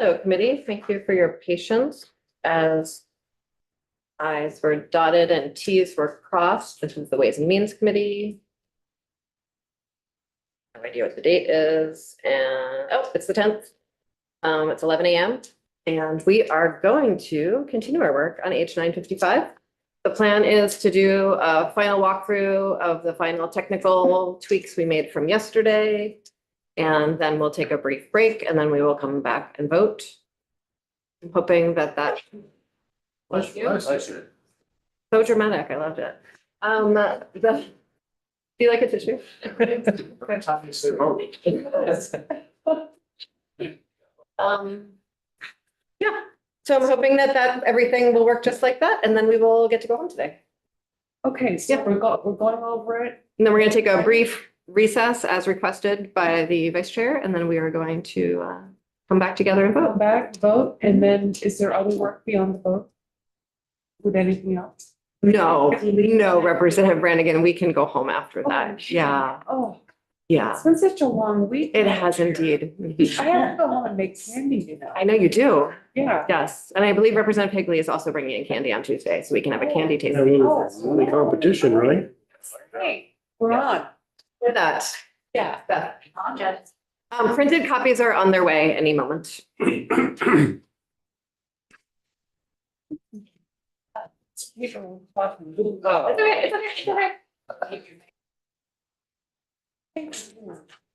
Hello, committee. Thank you for your patience as I's were dotted and T's were crossed. This is the Ways and Means Committee. No idea what the date is. And it's the 10th. It's 11 a.m. And we are going to continue our work on H 955. The plan is to do a final walkthrough of the final technical tweaks we made from yesterday. And then we'll take a brief break and then we will come back and vote. I'm hoping that was you. So dramatic. I loved it. Do you like a tissue? Yeah. So I'm hoping that everything will work just like that, and then we will get to go home today. Okay, so Yeah. we're going over it. And then we're going to take a brief recess as requested by the vice chair, and then we are going to come back together and Come vote. back, vote, and then is there other work beyond the vote? With anything else? No, Representative Brannigan, we can go home after that. Yeah, Oh, yeah, it's been such a long week. it has indeed. I have to go home and make candy, you know. I know you do. Yeah. Yes, and I believe Representative Higley is also bringing in candy on Tuesday, so we can have a candy Yeah, tasting. only competition, right? Hey, we're on. For that. Yeah. Printed copies are on their way any moment. You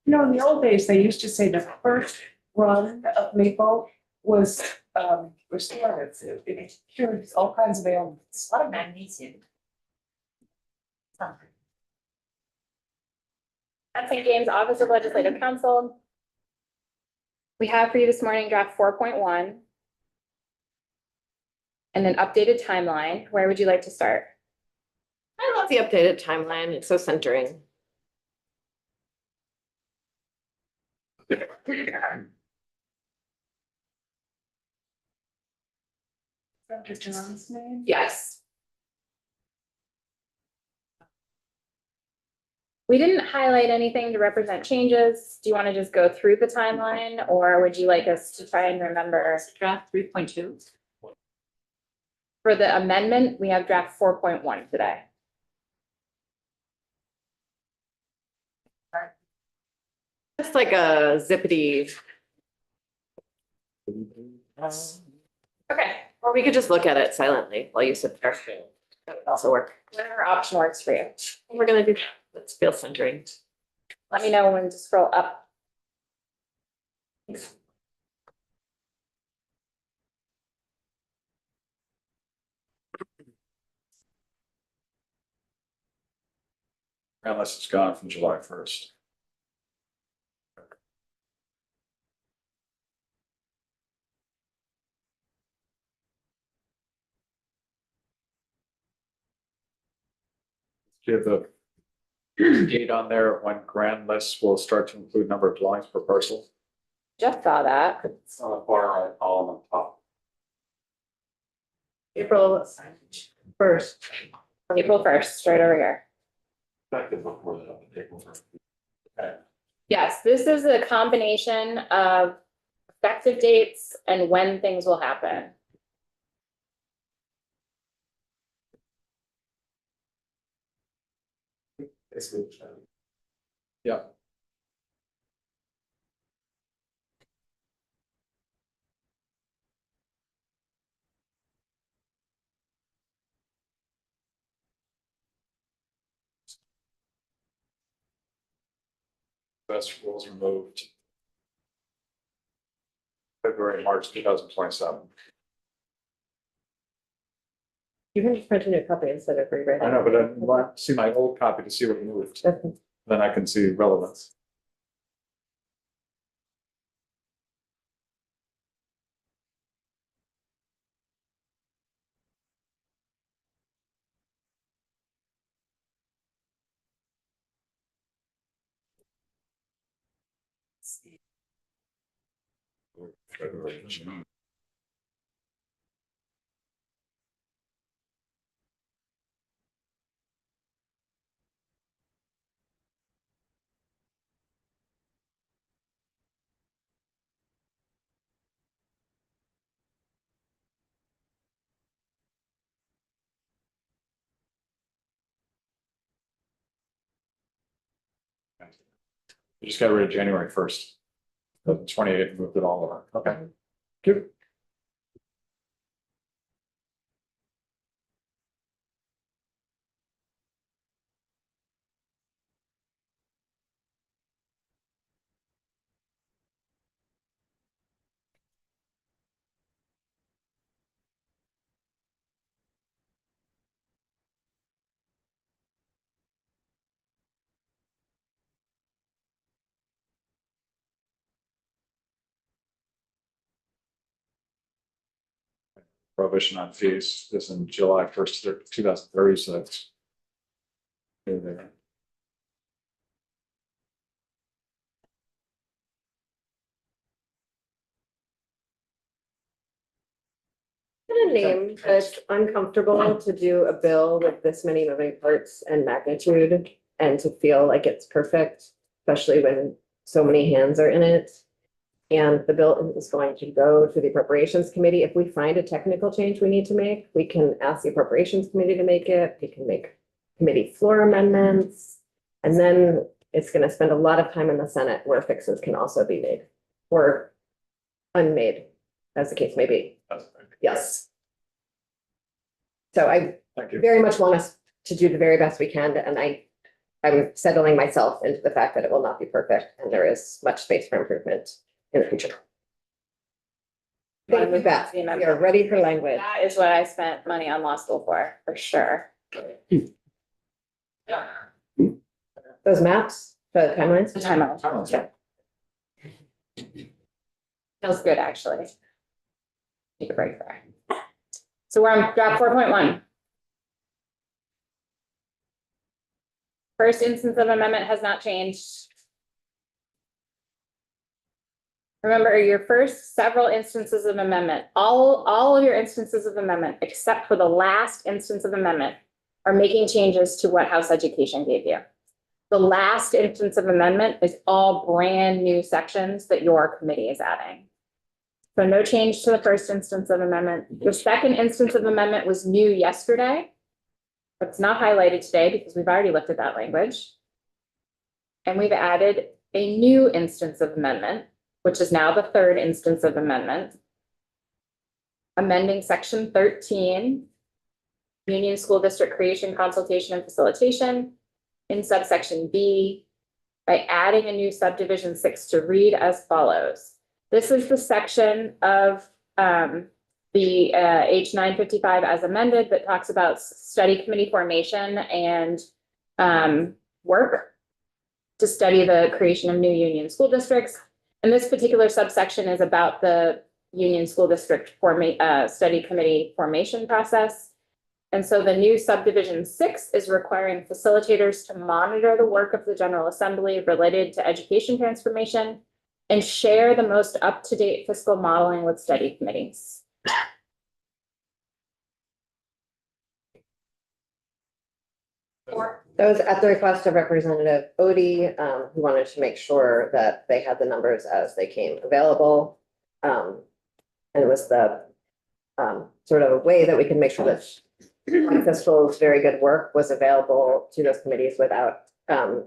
know, in the old days, they used to say the first run of maple was restorative. It cures all kinds of ailments. A lot of magnesium. St. James Office of Legislative Counsel. We have for you this morning draft 4.1. And an updated timeline. Where would you like to start? I love the updated timeline. It's so centering. Dr. John's name? Yes. We didn't highlight anything to represent changes. Do you want to just go through the timeline or would you like us to try and remember? Draft 3.2. For the amendment, we have draft 4.1 today. Just like a zippity. Okay. Or we could just look at it silently while you sit there. That would also work. Whatever option works for you. We're gonna do that. Let's feel centering. Let me know when to scroll up. Unless it's gone from July 1st. Do you have the date on there when grand lists will start to include number of dwellings per parcel? Just saw that. It's on the far right column on top. April 1st. April 1st, right over here. I could look more than on the table. Okay. Yes, this is a combination of effective dates and when things will happen. Yeah. Best rules removed. February, March 2027. You can just print a new copy instead of rewriting. I know, but I want to see my old copy to see what moved. Okay. Then I can see relevance. February, June. You just got rid of January 1st. The 28th moved it all over. Okay. Good. Prohibition on fees is in July 1st, 2030, so that's. There. A name that's uncomfortable to do a bill with this many moving parts and magnitude and to feel like it's perfect, especially when so many hands are in it. And the bill is going to go to the appropriations committee. If we find a technical change we need to make, we can ask the appropriations committee to make it. We can make committee floor amendments. And then it's going to spend a lot of time in the Senate where fixes can also be made or unmade, as the case may be. Yes. So I Thank you. very much want us to do the very best we can, and I'm settling myself into the fact that it will not be perfect, and there is much space for improvement in the future. Thank you, Beth. We are ready for language. That is what I spent money on law school for sure. Those maps, the timelines. The timeout. Yeah. Feels good, actually. Take a break there. So we're on draft 4.1. First instance of amendment has not changed. Remember, your first several instances of amendment, all of your instances of amendment, except for the last instance of amendment, are making changes to what House Education gave you. The last instance of amendment is all brand new sections that your committee is adding. So no change to the first instance of amendment. The second instance of amendment was new yesterday. But it's not highlighted today because we've already looked at that language. And we've added a new instance of amendment, which is now the third instance of amendment. Amending section 13, Union School District creation, consultation, and facilitation in subsection B by adding a new subdivision 6 to read as follows. This is the section of the H 955 as amended that talks about study committee formation and work to study the creation of new union school districts. And this particular subsection is about the Union School District study committee formation process. And so the new subdivision 6 is requiring facilitators to monitor the work of the General Assembly related to education transformation and share the most up-to-date fiscal modeling with study committees. That was at the request of Representative Odie, who wanted to make sure that they had the numbers as they came available. And it was the sort of a way that we can make sure that fiscal's very good work was available to those committees without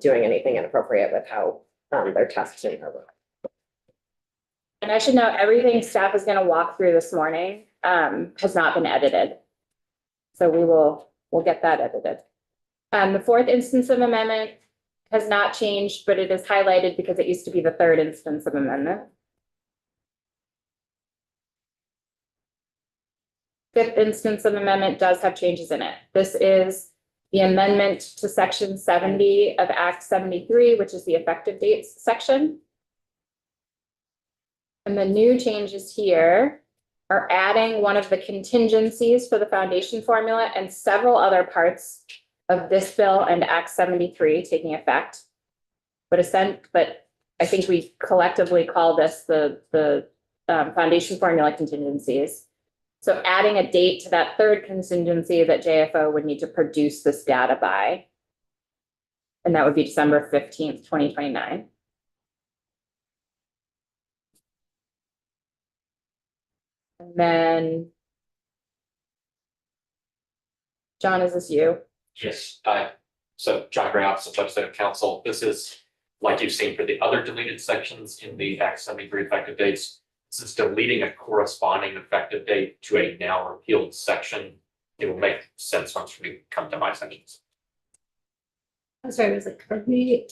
doing anything inappropriate with how they're testing their work. And I should note, everything staff is going to walk through this morning has not been edited. So we'll get that edited. The fourth instance of amendment has not changed, but it is highlighted because it used to be the third instance of amendment. Fifth instance of amendment does have changes in it. This is the amendment to section 70 of Act 73, which is the effective dates section. And the new changes here are adding one of the contingencies for the foundation formula and several other parts of this bill and Act 73 taking effect. But I think we collectively call this the foundation formula contingencies. So adding a date to that third contingency that JFO would need to produce this data by. And that would be December 15th, 2029. And then, John, is this you? Yes, so John Gray, Office of Legislative Counsel, this is like you've seen for the other deleted sections in the Act 73 effective dates. Since deleting a corresponding effective date to a now repealed section, it will make sense once we come to my sections. I'm sorry, I was like, are we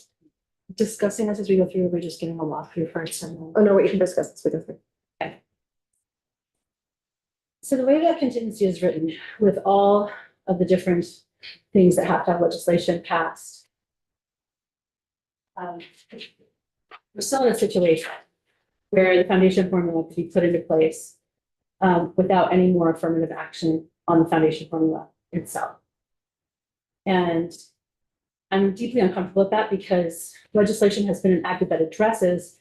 discussing this as we go through, or we're just getting a walkthrough first? And then- Oh, no, we can discuss this with us. So the way that contingency is written, with all of the different things that have to have legislation passed. We're still in a situation where the foundation formula could be put into place without any more affirmative action on the foundation formula itself. And I'm deeply uncomfortable with that because legislation has been enacted that addresses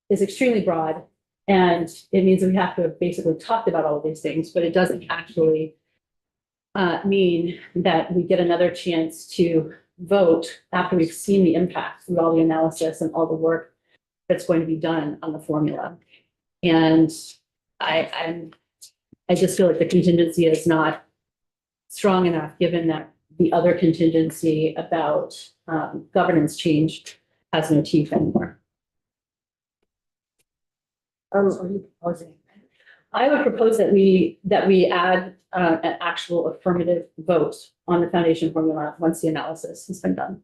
is extremely broad. And it means that we have to have basically talked about all of these things, but it doesn't actually mean that we get another chance to vote after we've seen the impact through all the analysis and all the work that's going to be done on the formula. And I just feel like the contingency is not strong enough, given that the other contingency about governance change has no teeth anymore. What are you proposing? I would propose that we add an actual affirmative vote on the foundation formula once the analysis has been done.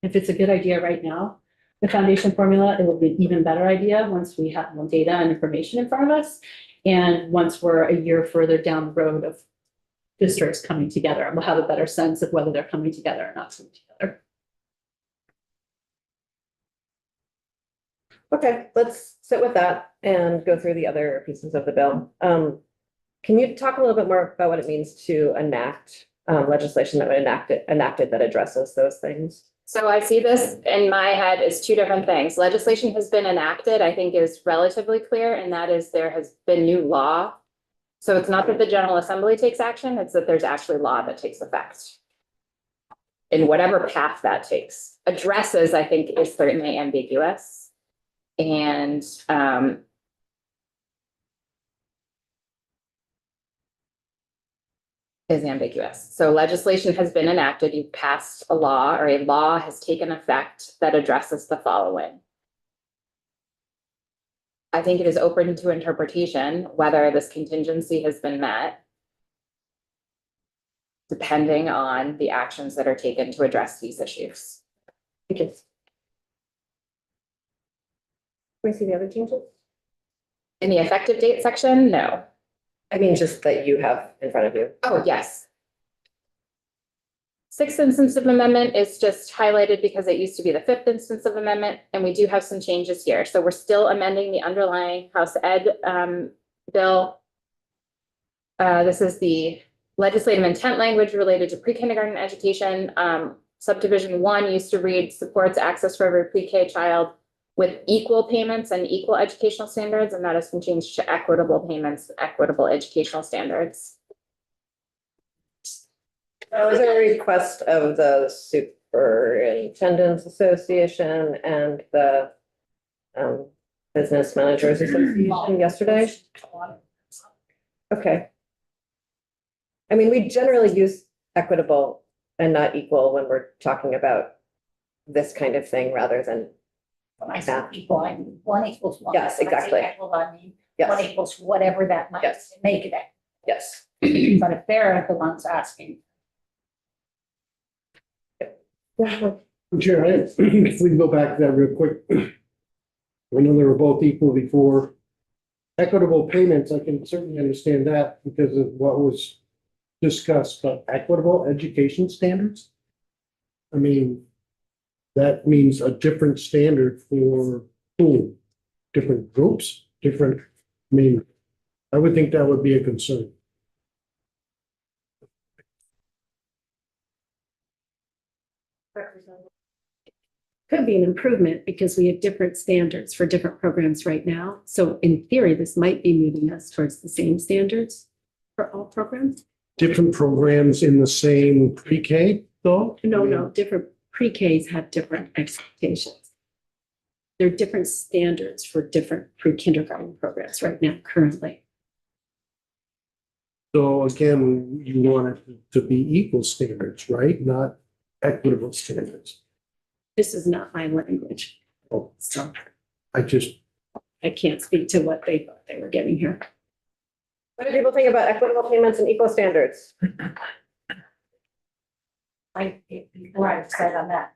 If it's a good idea right now, the foundation formula, it will be an even better idea once we have more data and information in front of us. And once we're a year further down the road of districts coming together, we'll have a better sense of whether they're coming together or not coming together. Okay, let's sit with that and go through the other pieces of the bill. Can you talk a little bit more about what it means to enact legislation that would enacted that addresses those things? So I see this in my head as two different things. Legislation has been enacted, I think is relatively clear, and that is there has been new law. So it's not that the General Assembly takes action, it's that there's actually law that takes effect. In whatever path that takes. Addresses, I think, is certainly ambiguous. And is ambiguous. So legislation has been enacted, you've passed a law, or a law has taken effect that addresses the following. I think it is open to interpretation whether this contingency has been met, depending on the actions that are taken to address these issues. Can we see the other changes? In the effective date section, no. I mean, just that you have in front of you. Oh, yes. Sixth instance of amendment is just highlighted because it used to be the fifth instance of amendment, and we do have some changes here. So we're still amending the underlying House Ed bill. This is the legislative intent language related to pre-kindergarten education. Subdivision 1 used to read supports access for every pre-K child with equal payments and equal educational standards, and that has been changed to equitable payments, equitable educational standards. That was a request of the Superintendent's Association and the Business Managers Association yesterday. Okay. I mean, we generally use equitable and not equal when we're talking about this kind of thing rather than When I say equal, I mean 1 equals 1. Yes, When I say exactly. equal, I mean 1 yes, equals whatever that might Yes. make it. yes. But if they're the ones asking, Chair, if we can go back to that real quick. I know they were both equal before. Equitable payments, I can certainly understand that because of what was discussed, but equitable education standards? I mean, that means a different standard for who? Different groups, different, I mean, I would think that would be a concern. Could be an improvement because we have different standards for different programs right now. So in theory, this might be moving us towards the same standards for all programs. Different programs in the same pre-K though? No, different pre-Ks have different expectations. There are different standards for different pre-kindergarten programs right now, currently. So again, you want it to be equal standards, right? Not equitable standards. This is not my language. Oh. So I just, I can't speak to what they thought they were getting here. What do people think about equitable payments and equal standards? Before I said on that,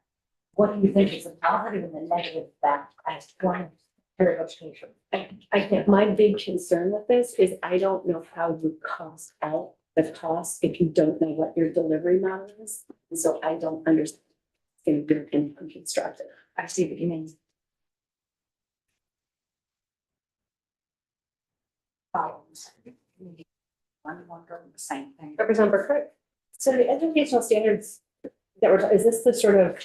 what do you think is a positive and a negative fact as one period of education? I think my big concern with this is I don't know how you cost out the cost if you don't know what your delivery model is. And so I don't understand. In your opinion, constructed. I see what you mean. Problems. One wondering the same thing. Representative Burkhardt? So the educational standards that we're, is this the sort of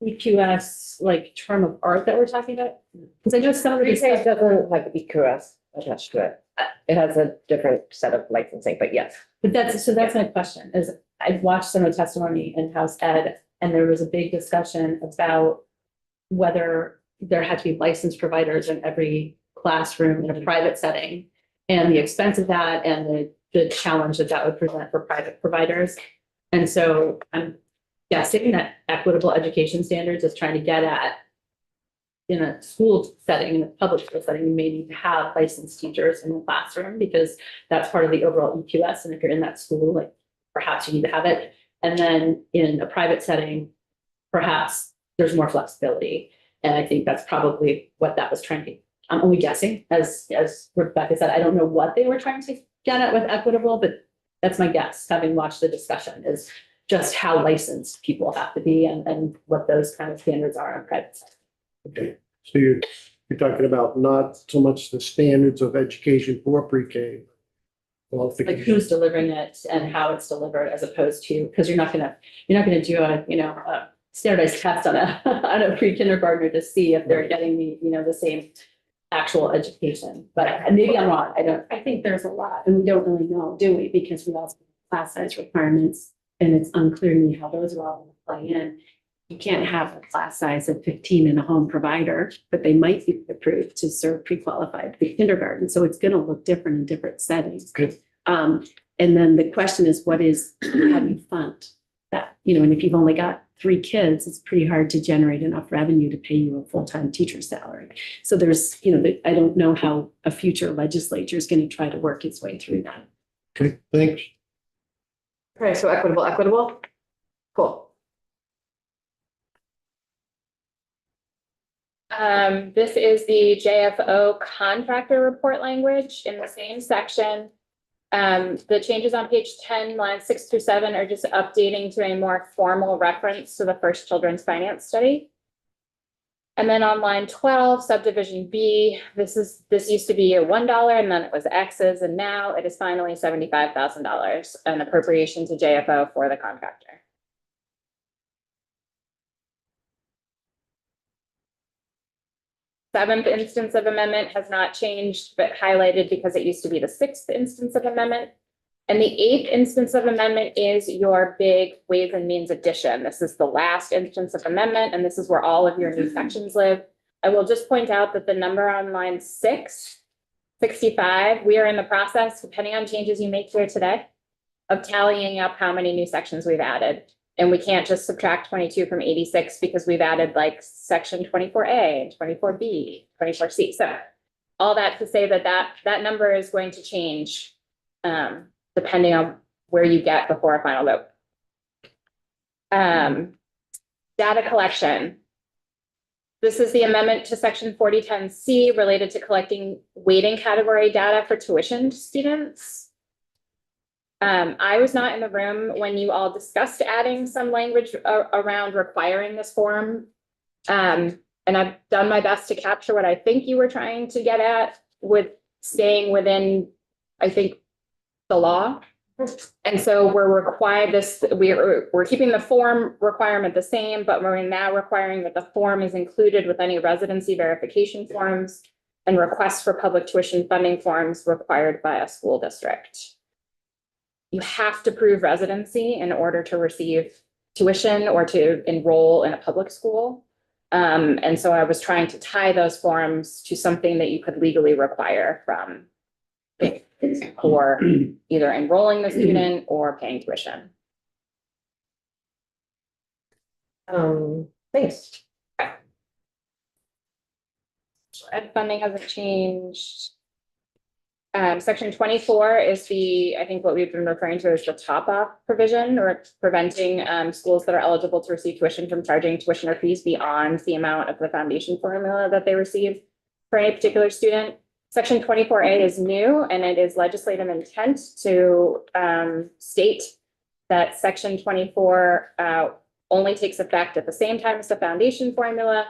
EQS like term of art that we're talking about? Because I know some of these. Pre-K doesn't have EQS attached to it. It has a different set of licensing, but yes. But that's my question is I've watched some of the testimony in House Ed and there was a big discussion about whether there had to be licensed providers in every classroom in a private setting and the expense of that and the challenge that that would present for private providers. And so I'm guessing that equitable education standards is trying to get at in a school setting, in a public school setting, you may need to have licensed teachers in the classroom because that's part of the overall EQS. And if you're in that school, like perhaps you need to have it. And then in a private setting, perhaps there's more flexibility. And I think that's probably what that was trying to, I'm only guessing, as Rebecca said, I don't know what they were trying to get at with equitable, but that's my guess, having watched the discussion, is just how licensed people have to be and what those kind of standards are in private sector. okay, so you're talking about not so much the standards of education for pre-K. Like who's delivering it and how it's delivered as opposed to, because you're not gonna do a standardized test on a on a pre-kindergartner to see if they're getting the same actual education. But maybe I'm wrong. I think there's a lot, and we don't really know, do we? Because we also have class size requirements, and it's unclear to me how those are all gonna play in. You can't have a class size of 15 in a home provider, but they might be approved to serve pre-qualified kindergarten. So it's gonna look different in different settings. Good. And then the question is, how do you fund that? And if you've only got 3 kids, it's pretty hard to generate enough revenue to pay you a full-time teacher salary. So there's, I don't know how a future legislature is going to try to work its way through that. Okay, thanks. Okay, so equitable. Cool. This is the JFO contractor report language in the same section. The changes on page 10, lines 6 through 7 are just updating to a more formal reference to the first children's finance study. And then on line 12, subdivision B, this used to be a $1 and then it was X's and now it is finally $75,000, an appropriation to JFO for the contractor. Seventh instance of amendment has not changed, but highlighted because it used to be the 6th instance of amendment. And the 8th instance of amendment is your big Ways and Means addition. This is the last instance of amendment, and this is where all of your new sections live. I will just point out that the number on line 65, we are in the process, depending on changes you make here today, of tallying up how many new sections we've added. And we can't just subtract 22 from 86 because we've added like section 24A and 24B, 24C. So all that to say that number is going to change depending on where you get before a final vote. Data collection. This is the amendment to section 4010C related to collecting weighting category data for tuition students. I was not in the room when you all discussed adding some language around requiring this form. And I've done my best to capture what I think you were trying to get at with staying within, I think, the law. And so we're keeping the form requirement the same, but we're now requiring that the form is included with any residency verification forms and requests for public tuition funding forms required by a school district. You have to prove residency in order to receive tuition or to enroll in a public school. And so I was trying to tie those forms to something that you could legally require from for either enrolling the student or paying tuition. Thanks. Ed funding hasn't changed. Section 24 is I think what we've been referring to as the top-off provision, or preventing schools that are eligible to receive tuition from charging tuition or fees beyond the amount of the foundation formula that they receive for any particular student. Section 24A is new, and it is legislative intent to state that Section 24 only takes effect at the same time as the foundation formula,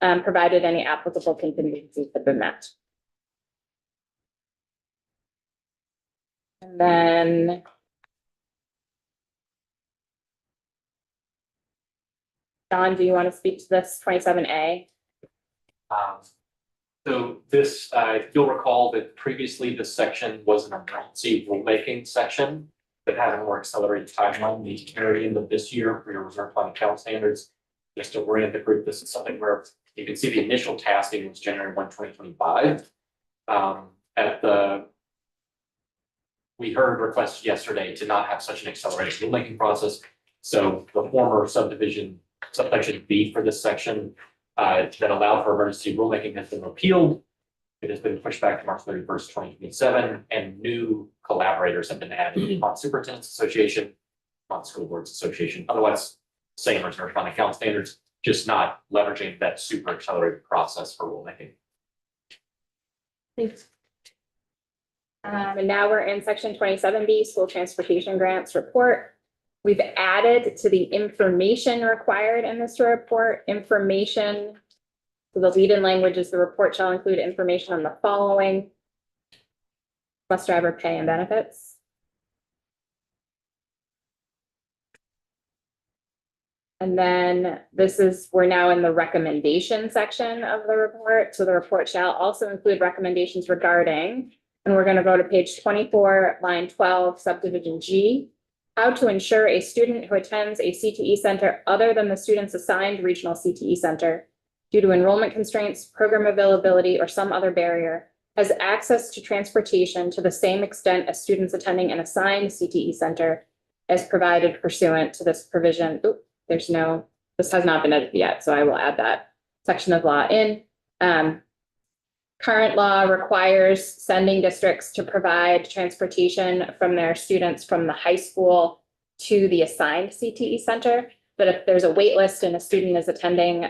provided any applicable contingencies have been met. And then John, do you want to speak to this 27A? So this, you'll recall that previously this section was an emergency rulemaking section that had a more accelerated timeline. The very end of this year for your reserve fund account standards. Just to orient the group, this is something where you can see the initial tasking was January 1, 2025. We heard requests yesterday to not have such an accelerated rulemaking process. So the former subsection B for this section that allowed for emergency rulemaking has been repealed. It has been pushed back to March 31st, 2027, and new collaborators have been added on Superintendent's Association, on School Boards Association, otherwise same reserve fund account standards, just not leveraging that super accelerated process for rulemaking. Thanks. And now we're in section 27B, school transportation grants report. We've added to the information required in this report, information. So the lead-in language is the report shall include information on the following: bus driver pay and benefits, and then we're now in the recommendation section of the report. So the report shall also include recommendations regarding, and we're going to go to page 24, line 12, subdivision G, how to ensure a student who attends a CTE center other than the student's assigned regional CTE center due to enrollment constraints, program availability, or some other barrier has access to transportation to the same extent as students attending an assigned CTE center as provided pursuant to this provision. Oop, this has not been edited yet, so I will add that section of law in. Current law requires sending districts to provide transportation from their students from the high school to the assigned CTE center. But if there's a wait list and a student is attending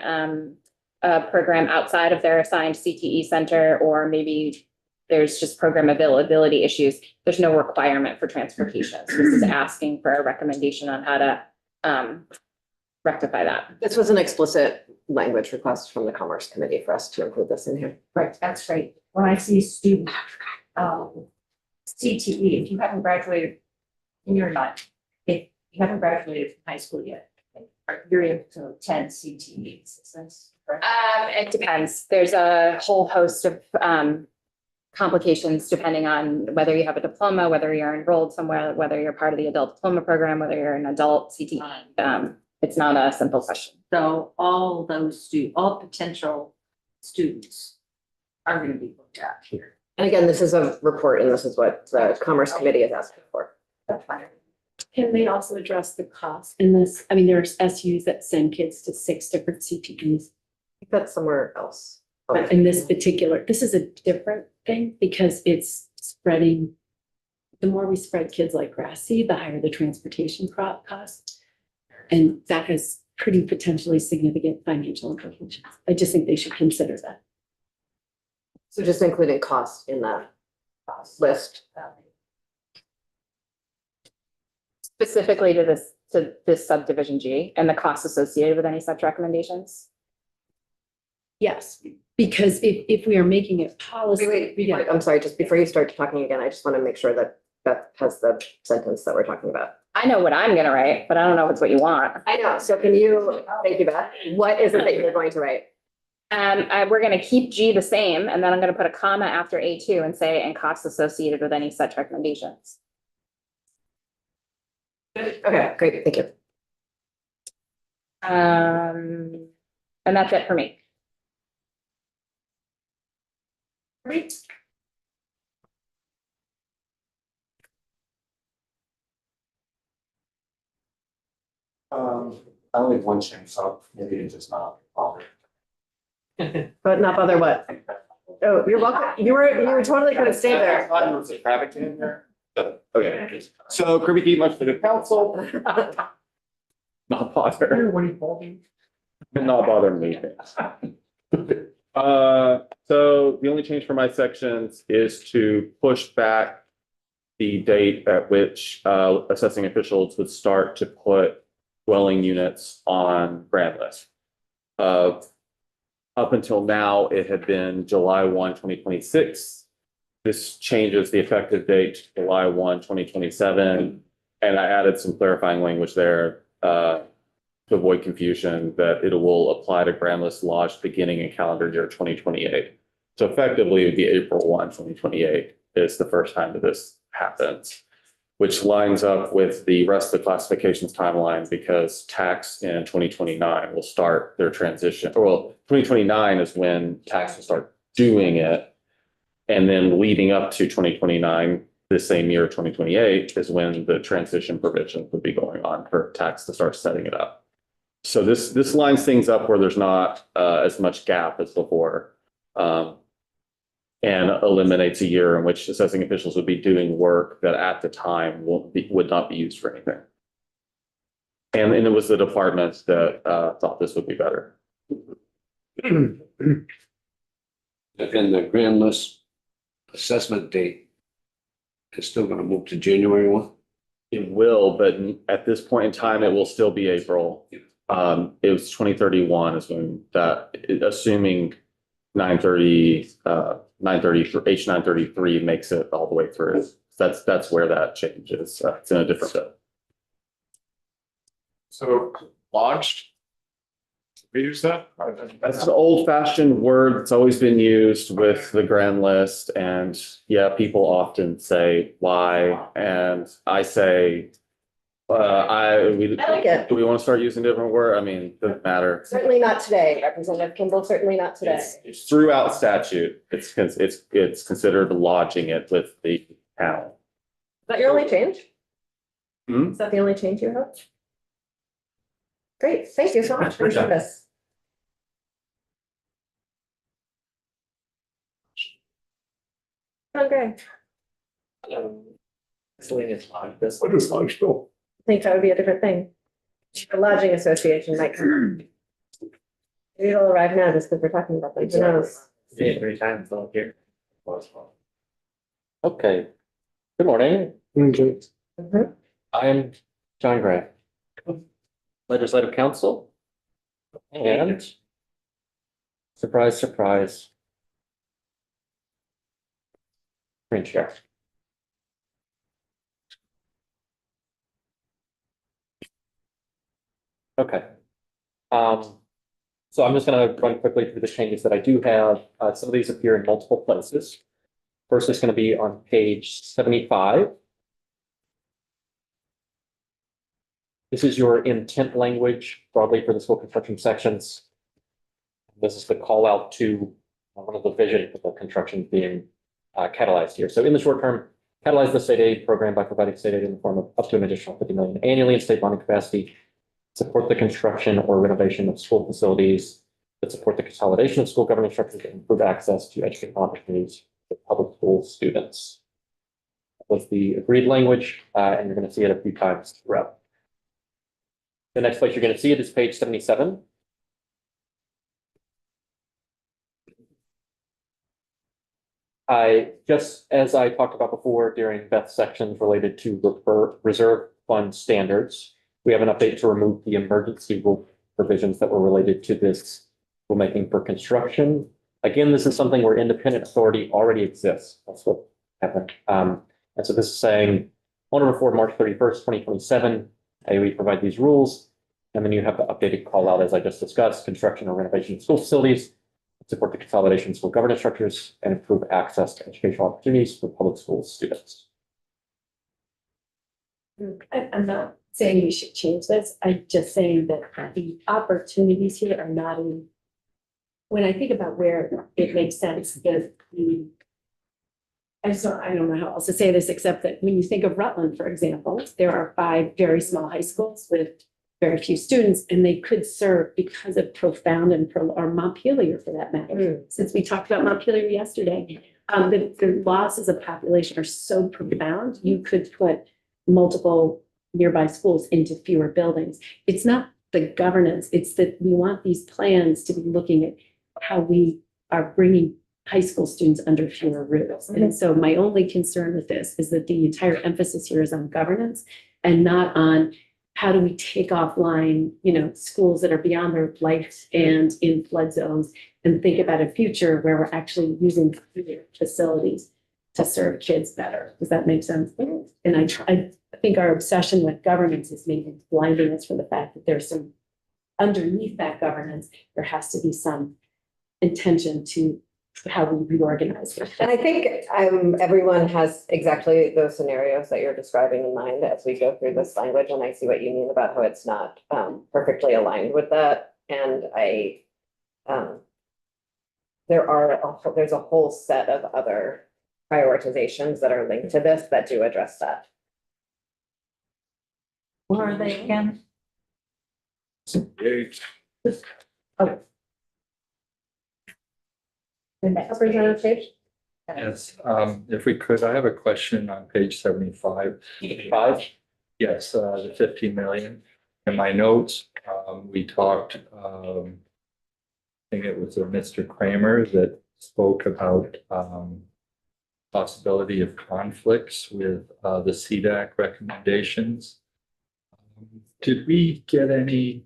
a program outside of their assigned CTE center, or maybe there's just program availability issues, there's no requirement for transportation. So this is asking for a recommendation on how to rectify that. This was an explicit language request from the Commerce Committee for us to include this in here. Right, that's great. When I see student, CTE, if you haven't graduated, and you're not, if you haven't graduated from high school yet, you're able to attend CTE, is that correct? It depends. There's a whole host of complications depending on whether you have a diploma, whether you're enrolled somewhere, whether you're part of the adult diploma program, whether you're an adult CTE. It's not a simple question. So all potential students are going to be looked at here. And again, this is a report and this is what the Commerce Committee is asking for. That's fine. Can they also address the cost in this? I mean, there's SUs that send kids to 6 different CTEs. I think that's somewhere else. But in this is a different thing because it's spreading. The more we spread kids like grass seed, the higher the transportation cost. And that has pretty potentially significant financial implications. I just think they should consider that. So just including cost in that list. Specifically to this subdivision G and the costs associated with any such recommendations. Yes, because if we are making it policy. Wait, I'm sorry, just before you start talking again, I just want to make sure that Beth has the sentence that we're talking about. I know what I'm gonna write, but I don't know if it's what you want. I know, so can you, thank you, Beth. What is it that you're going to write? We're gonna keep G the same, and then I'm gonna put a comma after A2 and say, and costs associated with any such recommendations. Okay, great, thank you. And that's it for me. Great. Only one change, so maybe it's just not bother. But not bother what? Oh, you're welcome. You were totally gonna stay there. Was it traffic in there? Okay, so Kirby Keith, much for the council. Not bother. Not bother me. So the only change for my sections is to push back the date at which assessing officials would start to put dwelling units on grand list. Up until now, it had been July 1, 2026. This changes the effective date to July 1, 2027. And I added some clarifying language there to avoid confusion that it will apply to grand list lodged beginning in calendar year 2028. So effectively, it would be April 1, 2028 is the first time that this happens, which lines up with the rest of the classifications timeline because tax in 2029 will start their transition. Well, 2029 is when tax will start doing it. And then leading up to 2029, the same year, 2028, is when the transition provisions would be going on for tax to start setting it up. So this lines things up where there's not as much gap as before. And eliminates a year in which assessing officials would be doing work that at the time would not be used for anything. And it was the departments that thought this would be better. And the grand list assessment date is still gonna move to January 1? It will, but at this point in time, it will still be April. It was 2031 is when that, assuming 930, H 933 makes it all the way through. That's where that changes. It's in a different bill. So lodged? We use that? That's an old fashioned word. It's always been used with the grand list. And yeah, people often say why. And I say, I like it. Do we want to start using different word? I mean, it doesn't matter. Certainly not today, Representative Kimball, certainly not today. It's throughout statute. It's considered lodging it with the town. Is that your only change? Hmm? Is that the only change you have? Great, thank you so much for your service. Okay, What is lodged bill? I think that would be a different thing. The lodging association might come. Maybe it'll arrive now just because we're talking about them, who knows? Three times all here. Okay, good morning. Okay. Mhm. I'm John Gray. Legislative Council. And surprise, surprise. Screen share. Okay. So I'm just gonna run quickly through the changes that I do have. Some of these appear in multiple places. First is gonna be on page 75. This is your intent language broadly for the school construction sections. This is the call out to one of the vision for the construction being catalyzed here. So in the short term, catalyze the state aid program by providing state aid in the form of up to an additional 50 million annually in state bonding capacity. Support the construction or renovation of school facilities that support the consolidation of school government structures and improve access to educational opportunities for public school students. That was the agreed language, and you're going to see it a few times throughout. The next place you're going to see it is page 77. Just as I talked about before during Beth's sections related to reserve fund standards, we have an update to remove the emergency rule provisions that were related to this rulemaking for construction. Again, this is something where independent authority already exists. That's what happened. And so this is saying on or before March 31st, 2027, we provide these rules. And then you have the updated call out, as I just discussed, construction or renovation of school facilities, support the consolidation of school governance structures, and improve access to educational opportunities for public school students. I'm not saying we should change this. I'm just saying that the opportunities here are not in. When I think about where it makes sense, the I don't know how else to say this, except that when you think of Rutland, for example, there are 5 very small high schools with very few students, and they could serve because of Profound and or Montpelier for that matter. Since we talked about Montpelier yesterday, the losses of population are so profound, you could put multiple nearby schools into fewer buildings. It's not the governance, it's that we want these plans to be looking at how we are bringing high school students under fewer roofs. And so my only concern with this is that the entire emphasis here is on governance and not on how do we take offline, schools that are beyond their life and in flood zones, and think about a future where we're actually using facilities to serve kids better. Does that make sense? And I think our obsession with governance is maybe blinding us from the fact that there's some, underneath that governance, there has to be some intention to how we reorganize it. And I think everyone has exactly those scenarios that you're describing in mind as we go through this language, and I see what you mean about how it's not perfectly aligned with that. And there's a whole set of other prioritizations that are linked to this that do address that. Where are they again? The next Representative Page? Yes, if we could, I have a question on page 75. Yes, the 50 million. In my notes, we talked, I think it was Mr. Kramer that spoke about possibility of conflicts with the CDAC recommendations. Did we get any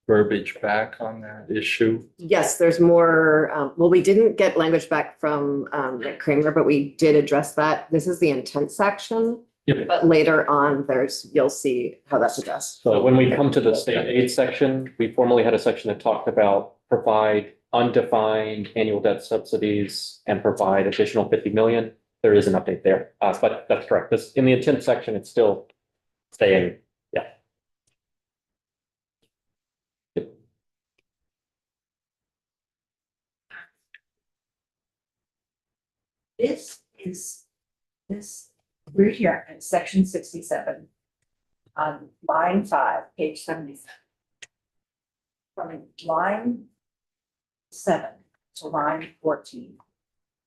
verbiage back on that issue? Yes, there's more. Well, we didn't get language back from Rick Kramer, but we did address that. This is the intent section. Yep. But later on, you'll see how that's addressed. So when we come to the state aid section, we formerly had a section that talked about provide undefined annual debt subsidies and provide additional 50 million. There is an update there, but that's correct. This in the intent section, it's still staying. Yeah. Yep. We're here in section 67 on line 5, page 77. From line 7 to line 14,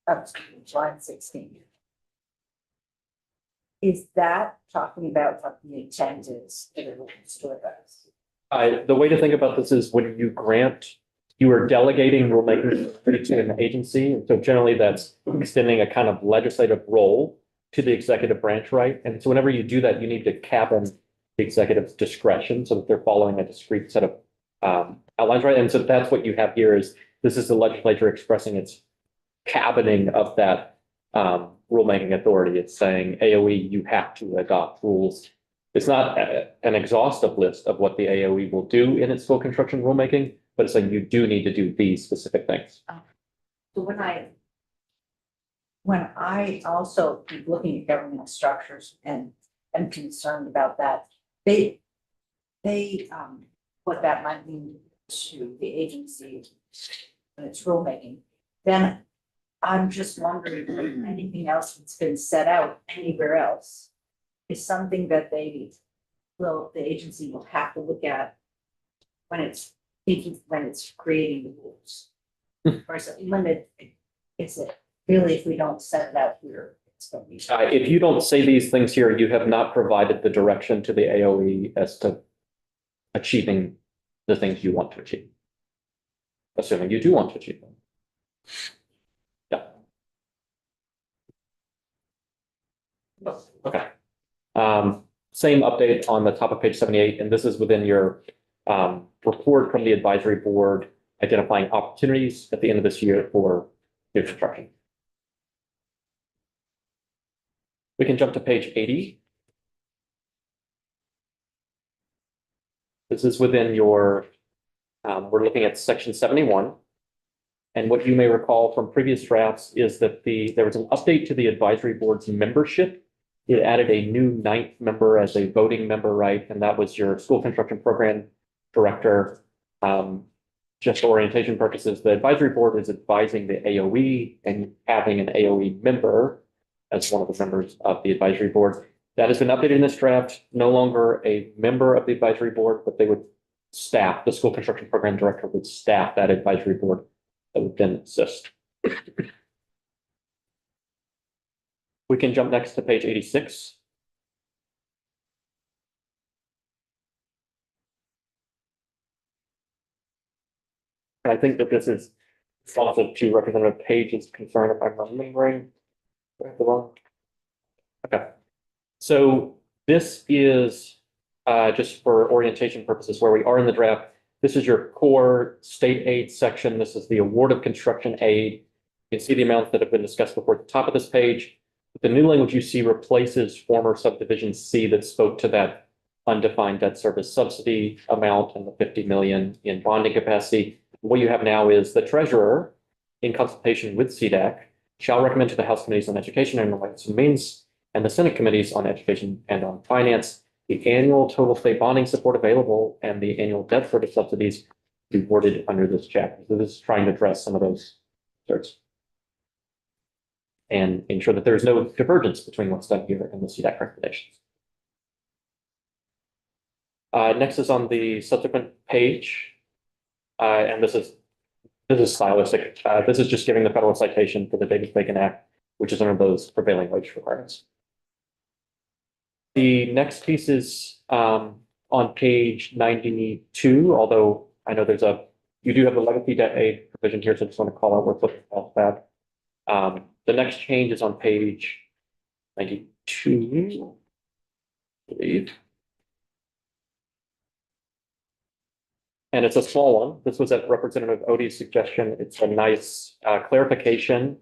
up to line 16. Is that talking about what the intent is for the store bus? The way to think about this is when you grant, you are delegating rulemaking authority to an agency. And so generally that's extending a kind of legislative role to the executive branch, right? And so whenever you do that, you need to cabin the executive's discretion so that they're following a discrete set of outlines, right? And so that's what you have here is this is the legislature expressing its cabining of that rulemaking authority. It's saying AOE, you have to adopt rules. It's not an exhaustive list of what the AOE will do in its school construction rulemaking, but it's saying you do need to do these specific things. So when I also keep looking at government structures and am concerned about that, they what that might mean to the agency and its rulemaking, then I'm just wondering if anything else that's been set out anywhere else is something that the agency will have to look at when it's creating the rules. Or is it limited? Is it really, if we don't set it out here, it's going to be. If you don't say these things here, you have not provided the direction to the AOE as to achieving the things you want to achieve. Assuming you do want to achieve them. Yeah. Okay. Same update on the top of page 78, and this is within your report from the advisory board identifying opportunities at the end of this year for new construction. We can jump to page 80. This is within your, we're looking at section 71. And what you may recall from previous drafts is that there was an update to the advisory board's membership. It added a new 9th member as a voting member, right? And that was your school construction program director. Just for orientation purposes, the advisory board is advising the AOE and having an AOE member as one of the members of the advisory board. That has been updated in this draft, no longer a member of the advisory board, but they would staff, the school construction program director would staff that advisory board that would then assist. We can jump next to page 86. I think that this is also to Representative Page's concern, if I'm remembering. Do I have the wrong? Okay. So this is just for orientation purposes where we are in the draft. This is your core state aid section. This is the award of construction aid. You can see the amounts that have been discussed before at the top of this page. The new language you see replaces former subdivision C that spoke to that undefined debt service subsidy amount and the 50 million in bonding capacity. What you have now is the treasurer, in consultation with CDAC, shall recommend to the House Committees on Education and Ways and Means and the Senate Committees on Education and on Finance the annual total state bonding support available and the annual debt service subsidies be awarded under this chapter. So this is trying to address some of those concerns and ensure that there's no divergence between what's done here and the CDAC recommendations. Next is on the subsequent page. And this is stylistic. This is just giving the federal citation for the Davis-Bacon Act, which is under those prevailing wage requirements. The next piece is on page 92, although I know you do have a legacy debt aid provision here, so I just want to call out what's off that. The next change is on page 92, I believe. And it's a small one. This was at Representative Odie's suggestion. It's a nice clarification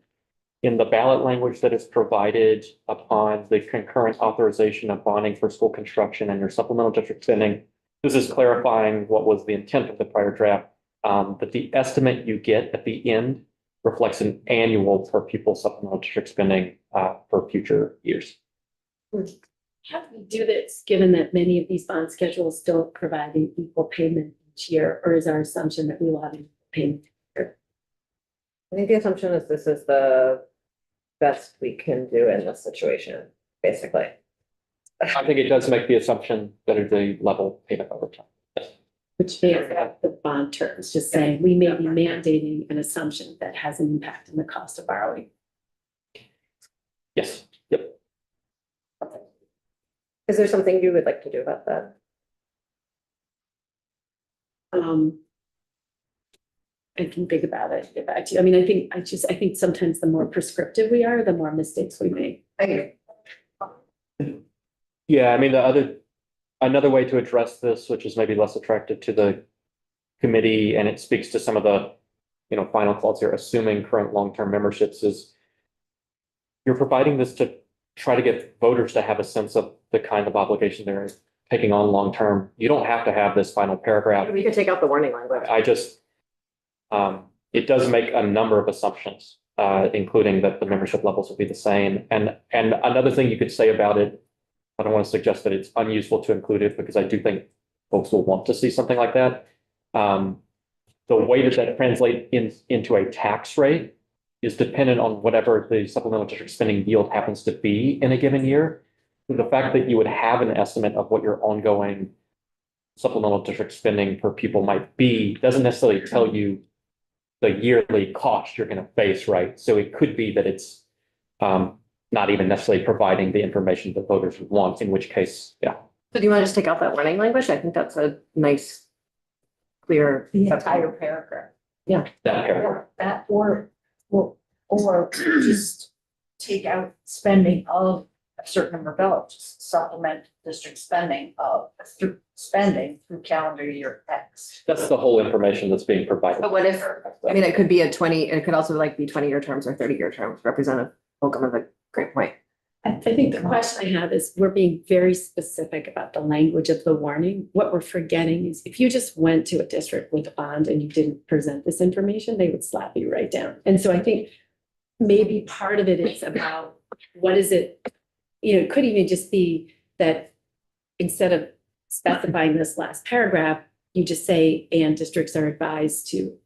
in the ballot language that is provided upon the concurrent authorization of bonding for school construction and your supplemental district spending. This is clarifying what was the intent of the prior draft, that the estimate you get at the end reflects an annual per pupil supplemental district spending for future years. How do we do this, given that many of these bond schedules don't provide an equal payment each year, or is our assumption that we will have an equal payment? I think the assumption is this is the best we can do in this situation, basically. I think it does make the assumption that it's a level payment over time. Which may affect the bond terms, just saying we may be mandating an assumption that has an impact on the cost of borrowing. Yes, yep. Is there something you would like to do about that? I can think about it, get back to you. I mean, I think sometimes the more prescriptive we are, the more mistakes we make. Yeah, I mean, another way to address this, which is maybe less attractive to the committee, and it speaks to some of the, final clause here, assuming current long-term memberships, is you're providing this to try to get voters to have a sense of the kind of obligation they're taking on long-term. You don't have to have this final paragraph. We could take out the warning language. It does make a number of assumptions, including that the membership levels will be the same. And another thing you could say about it, I don't want to suggest that it's unuseful to include it because I do think folks will want to see something like that. The way that translates into a tax rate is dependent on whatever the supplemental district spending yield happens to be in a given year. So the fact that you would have an estimate of what your ongoing supplemental district spending per pupil might be doesn't necessarily tell you the yearly cost you're going to face, right? So it could be that it's not even necessarily providing the information that voters would want, in which case, yeah. So do you want to just take out that warning language? I think that's a nice, clear. The entire paragraph. That paragraph. That or just take out spending of a certain number of dollars, just supplement district spending through calendar year X. That's the whole information that's being provided. But what if, it could be it could also be 20-year terms or 30-year terms. Representative Holcomb has a great point. I think the question I have is, we're being very specific about the language of the warning. What we're forgetting is if you just went to a district with a bond and you didn't present this information, they would slap you right down. And so I think maybe part of it is about what is it, it could even just be that instead of specifying this last paragraph, you just say, and districts are advised to.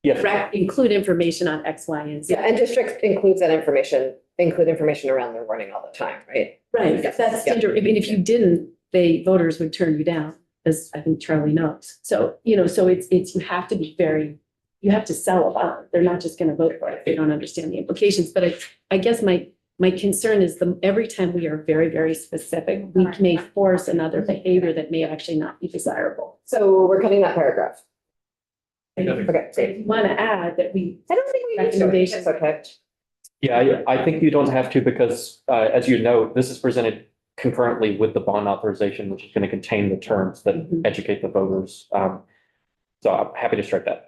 Yes, include information on X, Y, and Z. Yeah, and district includes that information, include information around their warning all the time, right? Right, Yes. that's, Yep. I mean, if you didn't, voters would turn you down, as I think Charlie knows. So, so it's, you have to be you have to sell a bond. They're not just gonna vote for it if they don't understand the implications. But I guess my concern is every time we are very, very specific, we may force another behavior that may actually not be desirable. So we're cutting that paragraph. And Okay, so if you want to add that I don't think we need to. Recommendations. It's okay. yeah, I think you don't have to because, as you know, this is presented concurrently with the bond authorization, which is going to contain the terms that Mhm. educate the voters. So I'm happy to strike that.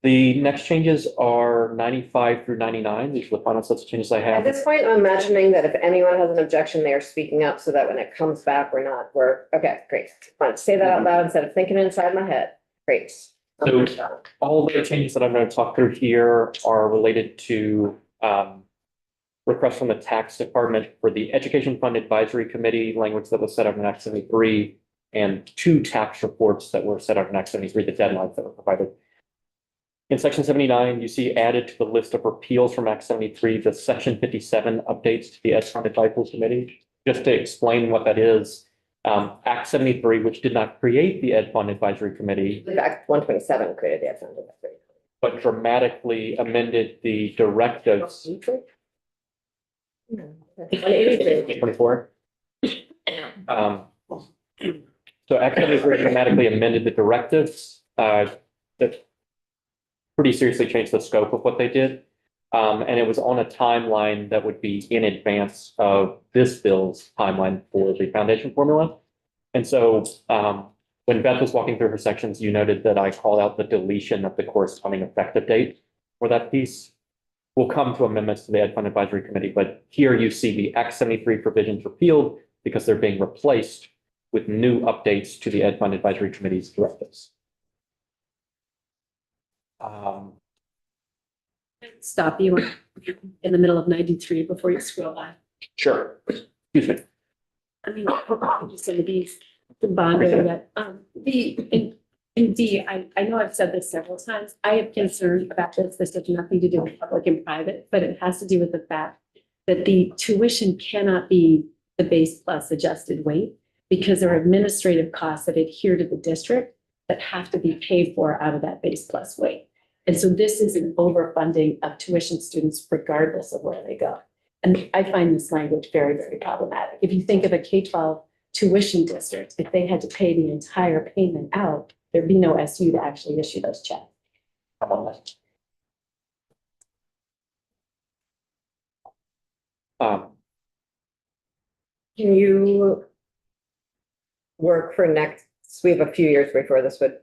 The next changes are 95 through 99. These are the final sets of changes I At have. this point, I'm imagining that if anyone has an objection, they are speaking up so that when it comes back, okay, great. Fine, say that out loud instead of thinking inside my head. Great. So all the changes that I'm going to talk through here are related to requests from the tax department for the Education Fund Advisory Committee language that was set out in Act 73 and 2 tax reports that were set out in Act 73, the deadlines that were provided. In section 79, you see added to the list of repeals from Act 73, the section 57 updates to the Ed Fund Advisory Committee. Just to explain what that is, Act 73, which did not create the Ed Fund Advisory Committee, Act 127 created the Ed Fund. but dramatically amended the directives. 24. So Act 73 dramatically amended the directives that pretty seriously changed the scope of what they did. And it was on a timeline that would be in advance of this bill's timeline for the foundation formula. And so when Beth was walking through her sections, you noted that I called out the deletion of the corresponding effective date for that piece. We'll come to amendments to the Ed Fund Advisory Committee, but here you see the Act 73 provisions repealed because they're being replaced with new updates to the Ed Fund Advisory Committee's directives. stop you in the middle of 93 before you scroll by. Sure. Excuse me. I mean, just gonna be the bond that, in D, I know I've said this several times. I have concern about this. This has nothing to do with public and private, but it has to do with the fact that the tuition cannot be the base plus adjusted weight because there are administrative costs that adhere to the district that have to be paid for out of that base plus weight. And so this is an overfunding of tuition students regardless of where they go. And I find this language very, very problematic. If you think of a K-12 tuition district, if they had to pay the entire payment out, there'd be no SU to actually issue those checks. Can you work for next, we have a few years before this would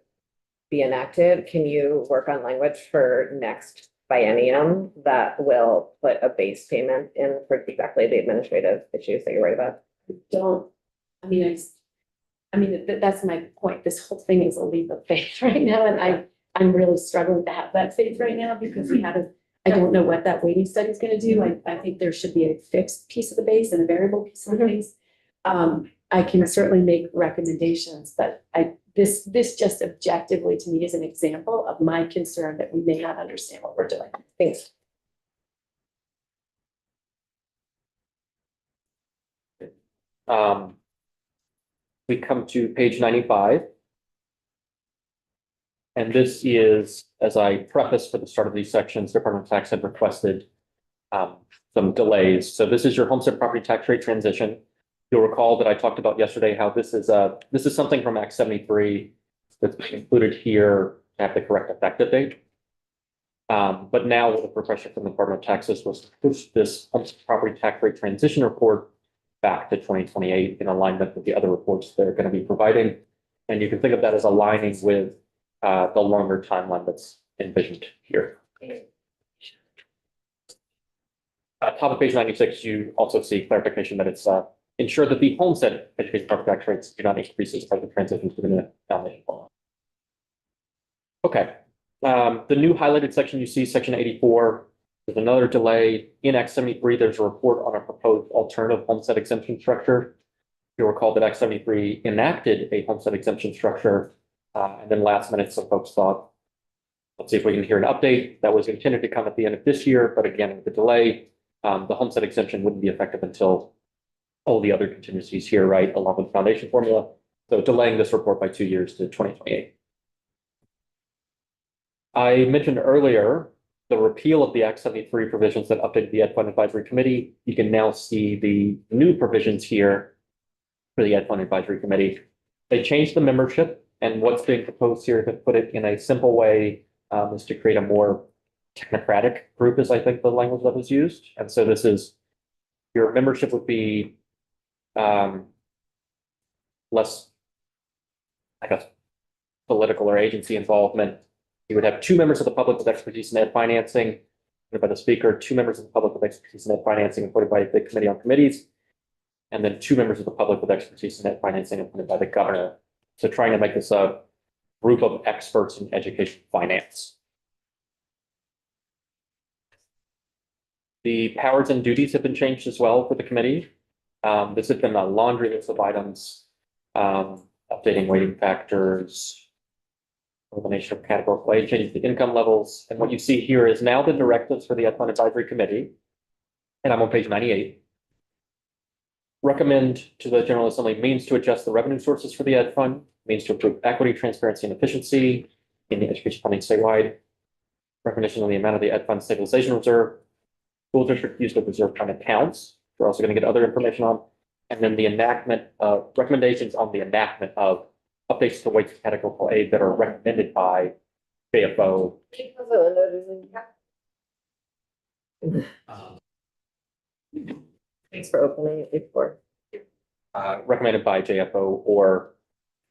be enacted. Can you work on language for next biennium that will put a base payment in for exactly the administrative issues that you're worried about? That's my point. This whole thing is a leap of faith right now. And I'm really struggling to have that faith right now because I don't know what that weighting study is going to do. I think there should be a fixed piece of the base and a variable piece of the base. I can certainly make recommendations, but this just objectively to me is an example of my concern that we may not understand what we're doing. Thanks. We come to page 95. And this is, as I prefaced for the start of these sections, Department of Tax had requested some delays. So this is your homestead property tax rate transition. You'll recall that I talked about yesterday how this is something from Act 73 that's included here to have the correct effective date. But now what the request from the Department of Taxes was to push this homestead property tax rate transition report back to 2028 in alignment with the other reports they're going to be providing. And you can think of that as aligning with the longer timeline that's envisioned here. Top of page 96, you also see clarification that it's ensure that the homestead education property tax rates do not increase as part of the transition to the foundation formula. Okay, the new highlighted section you see, section 84. There's another delay in Act 73. There's a report on a proposed alternative homestead exemption structure. You'll recall that Act 73 enacted a homestead exemption structure, and then last minute, some folks thought Let's see if we can hear an update. That was intended to come at the end of this year, but again, with the delay, the homestead exemption wouldn't be effective until all the other contingencies here, right, along with foundation formula. So delaying this report by 2 years to 2028. I mentioned earlier the repeal of the Act 73 provisions that updated the Ed Fund Advisory Committee. You can now see the new provisions here for the Ed Fund Advisory Committee. They changed the membership, and what's being proposed here, to put it in a simple way, is to create a more technocratic group, is I think the language that was used. And so this is, your membership would be less, I guess, political or agency involvement. You would have 2 members of the public with expertise in ed financing, appointed by the speaker, 2 members of the public with expertise in ed financing appointed by the committee on committees, and then 2 members of the public with expertise in ed financing appointed by the governor. So trying to make this a group of experts in education finance. The powers and duties have been changed as well for the committee. This has been a laundry list of items, updating weighting factors, elimination of categorical age, changes to income levels. And what you see here is now the directives for the Ed Fund Advisory Committee. And I'm on page 98. Recommend to the General Assembly means to adjust the revenue sources for the Ed Fund, means to improve equity, transparency, and efficiency in the education funding statewide. Recognition of the amount of the Ed Fund Stabilization Reserve. School district use of reserve fund accounts. We're also going to get other information on. And then the enactment of recommendations on the enactment of updates to weights categorical aid that are recommended by JFO. Thanks for opening it before. Recommended by JFO or,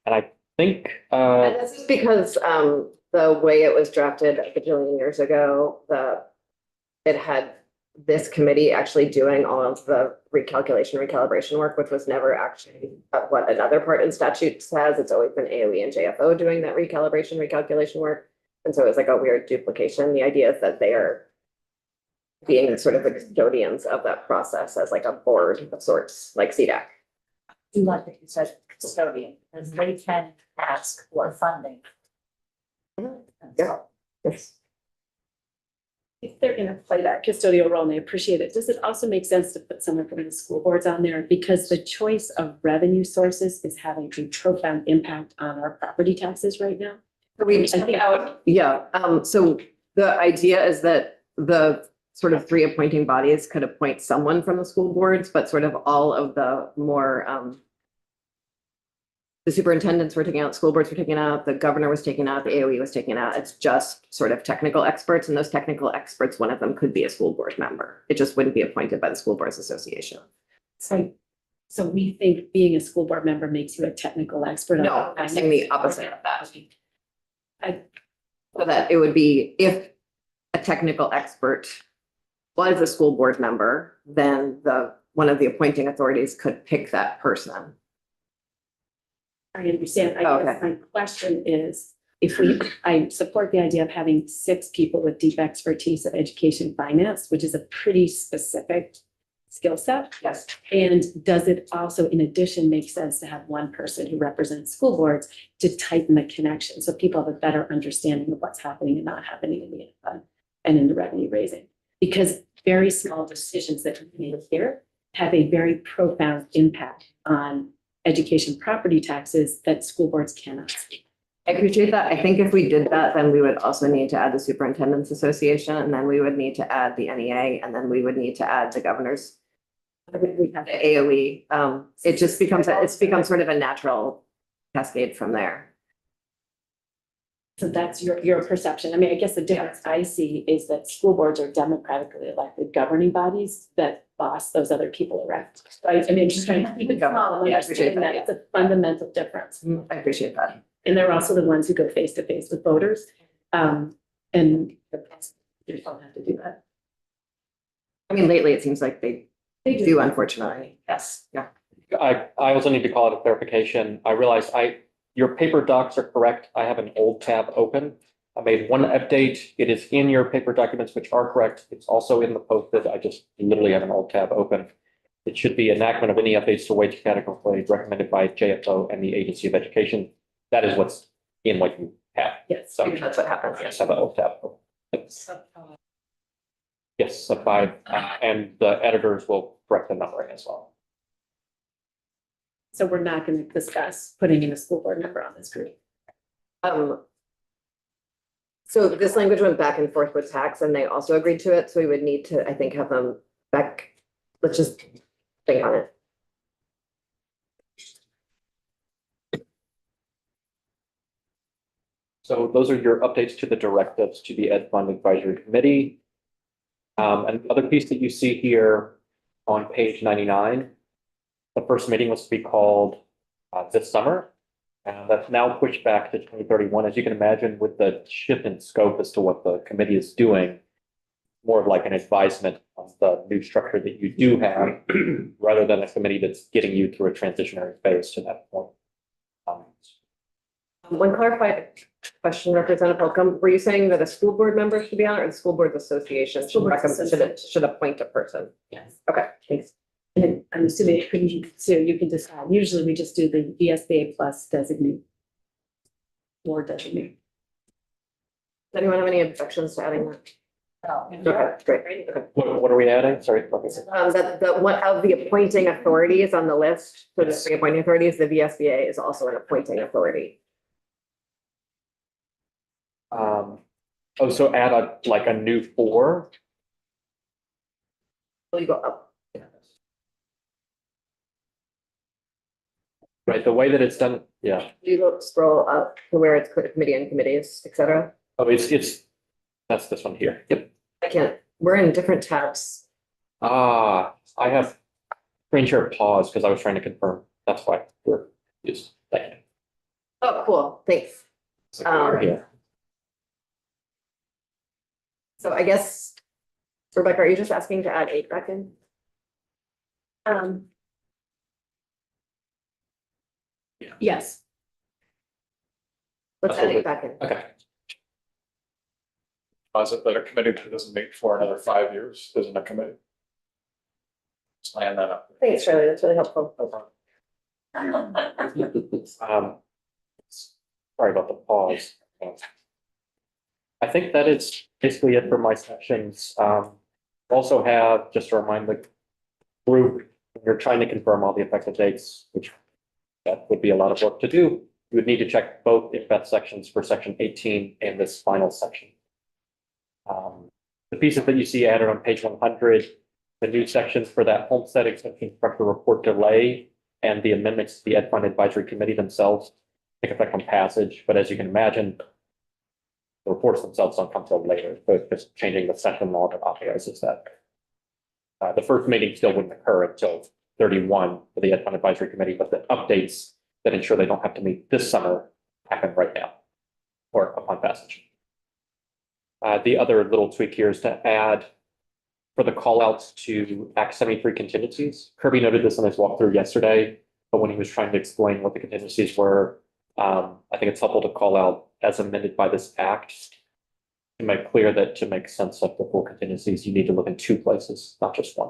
and I think, And this is because the way it was drafted a bajillion years ago, it had this committee actually doing all of the recalibration work, which was never actually what another part in statute says. It's always been AOE and JFO doing that recalculation work. And so it was like a weird duplication. The idea is that they are being sort of the custodians of that process as like a board of sorts, like CDAC. Do like that you said custodian, because they can ask for funding. And so, Yes. If they're gonna play that custodial role and they appreciate it, does it also make sense to put someone from the school boards on there? Because the choice of revenue sources is having a profound impact on our property taxes right now. We took out, yeah, so the idea is that the sort of 3 appointing bodies could appoint someone from the school boards, but sort of all of the more, the superintendents were taken out, school boards were taken out, the governor was taken out, the AOE was taken out. It's just sort of technical experts, and those technical experts, one of them could be a school board member. It just wouldn't be appointed by the School Boards Association. So we think being a school board member makes you a technical expert. No, I'm saying the opposite of that. I- So that it would be if a technical expert was a school board member, then one of the appointing authorities could pick that person. I understand. I guess Okay. my question is, I support the idea of having 6 people with deep expertise of education finance, which is a pretty specific skill set. Yes. And does it also, in addition, make sense to have one person who represents school boards to tighten the connection so people have a better understanding of what's happening and not happening in the ed fund and in the revenue raising? Because very small decisions that we make here have a very profound impact on education property taxes that school boards cannot see. I appreciate that. I think if we did that, then we would also need to add the Superintendent's Association, and then we would need to add the NEA, and then we would need to add the governor's. We have the AOE. It just becomes, it's become sort of a natural cascade from there. So that's your perception. I mean, I guess the difference I see is that school boards are democratically elected governing bodies that boss those other people around. So I mean, just trying to keep it small and Yeah, I appreciate understanding that that, it's a fundamental difference. I appreciate that. And they're also the ones who go face to face with voters. And the prosecutors don't have to do that. I mean, lately, it seems like they do, unfortunately. Yes. Yeah. I also need to call it a clarification. I realize your paper docs are correct. I have an old tab open. I made one update. It is in your paper documents, which are correct. It's also in the posted. I just literally have an old tab open. It should be enactment of any updates to wage category recommended by JFO and the Agency of Education. That is what's in what you tab. Yes. So That's what happens, yes. yes, have an O tab. Yes, sub five, and the editors will correct the numbering as well. So we're not gonna discuss putting in a school board member on this group. So this language went back and forth with tax and they also agreed to it, so we would need to, I think, have them back. Let's just think on it. So those are your updates to the directives to the Ed Fund Advisory Committee. And the other piece that you see here on page 99, the first meeting was to be called this summer. And that's now pushed back to 2031. As you can imagine, with the shift in scope as to what the committee is doing, more of like an advisement of the new structure that you do have, rather than a committee that's getting you through a transitionary phase to that point. One clarified question, Representative Holcomb, were you saying that a school board member should be on it or the school boards association should School boards recommend, should appoint a person? Yes. Okay, thanks. And I'm assuming it couldn't, so you can decide. Usually we just do the VSBA plus designate. Or designate. Does anyone have any objections to adding that? Okay, great. Okay. What are we adding? Sorry. That the one of the appointing authorities on the list for the three appointing authorities, the VSBA is also an appointing authority. Oh, so add a new 4. Will you go up? Right, the way that it's done, yeah. You go scroll up to where it's committee and committees, et cetera. Oh, that's this one here. Yep. I can't, we're in different tabs. I have screen share pause because I was trying to confirm. That's why we're used. Thank you. Oh, cool, thanks. We're here. So I guess, Rebecca, are you just asking to add 8 back in? Yes. Let's add 8 back in. Okay. Was it that a committee that doesn't meet for another 5 years isn't a committee? Just line that up. Thanks, Charlie, that's really helpful. Sorry about the pause. I think that is basically it for my sections. Also have, just to remind the group, when you're trying to confirm all the effective dates, which that would be a lot of work to do, you would need to check both IFBET sections for section 18 and this final section. The pieces that you see added on page 100, the new sections for that homestead exemption structure report delay and the amendments to the Ed Fund Advisory Committee themselves take effect on passage, but as you can imagine, the reports themselves don't come till later, so it's just changing the session law that authorizes that. The first meeting still wouldn't occur until 31 for the Ed Fund Advisory Committee, but the updates that ensure they don't have to meet this summer happen right now or upon passage. The other little tweak here is to add for the call outs to Act 73 contingencies. Kirby noted this in his walkthrough yesterday, but when he was trying to explain what the contingencies were, I think it's helpful to call out as amended by this act to make clear that to make sense of the full contingencies, you need to look in 2 places, not just 1.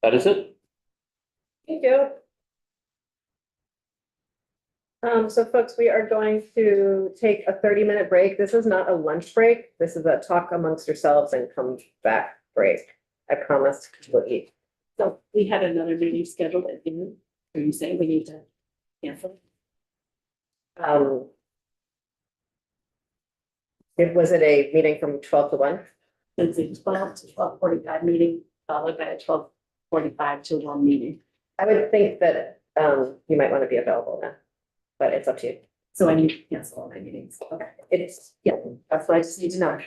That is it. Thank you. So folks, we are going to take a 30-minute break. This is not a lunch break. This is a talk amongst yourselves and come back break. I promise we'll eat. So we had another meeting scheduled at noon. Are you saying we need to cancel? Was it a meeting from 12 to 1? It's a 12 to 12:45 meeting, followed by a 12:45 to 1 meeting. I would think that you might want to be available now, but it's up to you. So I need to cancel all my meetings. Okay. It's, yeah, that's what I just need to know.